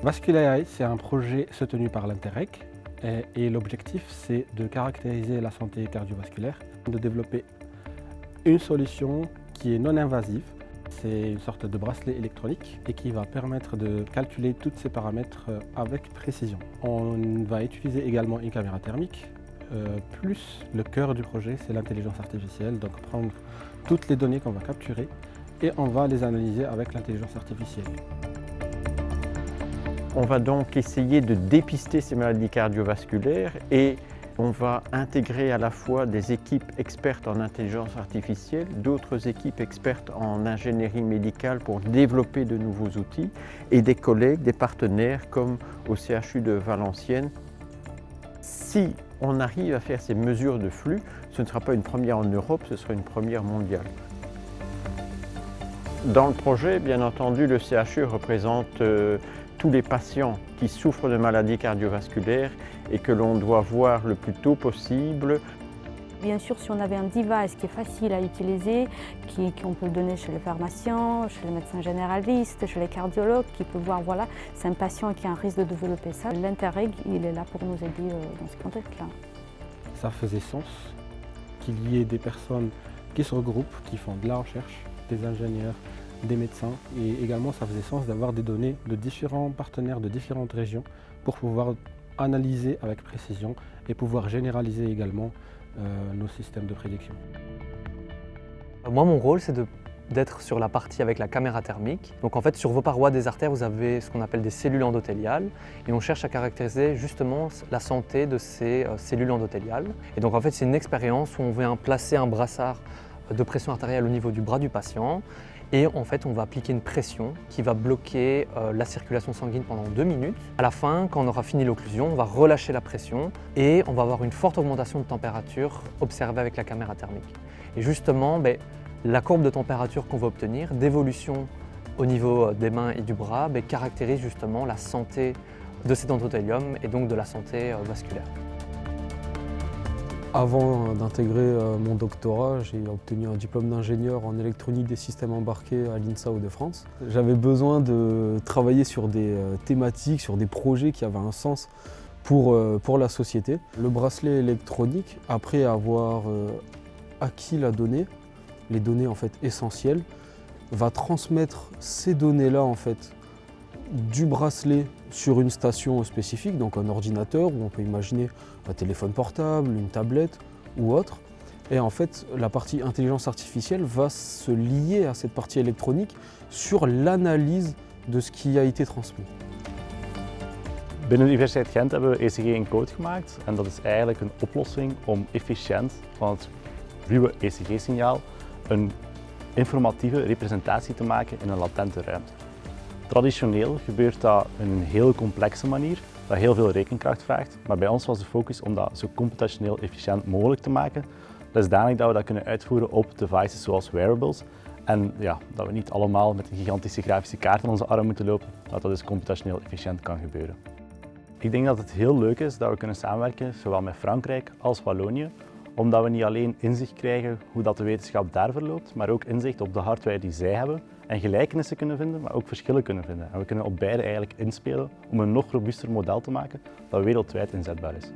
VasculaAI, c'est un projet soutenu par l'Interreg et l'objectif, c'est de caractériser la santé cardiovasculaire, de développer une solution qui est non invasive. C'est une sorte de bracelet électronique et qui va permettre de calculer tous ces paramètres avec précision. On va utiliser également une caméra thermique, plus le cœur du projet, c'est l'intelligence artificielle, donc prendre toutes les données qu'on va capturer et on va les analyser avec l'intelligence artificielle. On va donc essayer de dépister ces maladies cardiovasculaires et on va intégrer à la fois des équipes expertes en intelligence artificielle, d'autres équipes expertes en ingénierie médicale pour développer de nouveaux outils et des collègues, des partenaires comme au CHU de Valenciennes. Si on arrive à faire ces mesures de flux, ce ne sera pas une première en Europe, ce sera une première mondiale. Dans le projet, bien entendu, le CHU représente tous les patients qui souffrent de maladies cardiovasculaires et que l'on doit voir le plus tôt possible. Bien sûr, si on avait un device qui est facile à utiliser, qu'on peut le donner chez le pharmacien, chez le médecin généraliste, chez les cardiologues, qui peut voir, voilà, c'est un patient qui a un risque de développer ça. L'Interreg, il est là pour nous aider dans ce contexte-là. Ça faisait sens qu'il y ait des personnes qui se regroupent, qui font de la recherche, des ingénieurs, des médecins, et également ça faisait sens d'avoir des données de différents partenaires de différentes régions pour pouvoir analyser avec précision et pouvoir généraliser également nos systèmes de prédiction. Moi, mon rôle, c'est d'être sur la partie avec la caméra thermique. Donc en fait, sur vos parois des artères, vous avez ce qu'on appelle des cellules endothéliales et on cherche à caractériser justement la santé de ces cellules endothéliales. Et donc en fait, c'est une expérience où on vient placer un brassard de pression artérielle au niveau du bras du patient et en fait on va appliquer une pression qui va bloquer la circulation sanguine pendant 2 minutes. À la fin, quand on aura fini l'occlusion, on va relâcher la pression et on va avoir une forte augmentation de température observée avec la caméra thermique. Et justement, la courbe de température qu'on va obtenir, d'évolution au niveau des mains et du bras, caractérise justement la santé de cet endothélium et donc de la santé vasculaire. Avant d'intégrer mon doctorat, j'ai obtenu un diplôme d'ingénieur en électronique des systèmes embarqués à l'INSA Hauts-de-France. J'avais besoin de travailler sur des thématiques, sur des projets qui avaient un sens pour la société. Le bracelet électronique, après avoir acquis la donnée, les données en fait essentielles, va transmettre ces données-là en fait du bracelet sur une station spécifique, donc un ordinateur, ou on peut imaginer un téléphone portable, une tablette ou autre. Et en fait, la partie intelligence artificielle va se lier à cette partie électronique sur l'analyse de ce qui a été transmis. Binnen de Universiteit Gent hebben we ECG in code gemaakt en dat is eigenlijk een oplossing om efficiënt van het ruwe ECG-signaal een informatieve representatie te maken in een latente ruimte. Traditioneel gebeurt dat in een heel complexe manier, dat heel veel rekenkracht vraagt, maar bij ons was de focus om dat zo computationeel efficiënt mogelijk te maken, dusdanig dat we dat kunnen uitvoeren op devices zoals wearables en ja, dat we niet allemaal met een gigantische grafische kaart aan onze arm moeten lopen, dat dus computationeel efficiënt kan gebeuren. Ik denk dat het heel leuk is dat we kunnen samenwerken, zowel met Frankrijk als Wallonië, omdat we niet alleen inzicht krijgen hoe dat de wetenschap daar verloopt, maar ook inzicht op de hardware die zij hebben en gelijkenissen kunnen vinden, maar ook verschillen kunnen vinden. En we kunnen op beide eigenlijk inspelen om een nog robuuster model te maken dat wereldwijd inzetbaar is.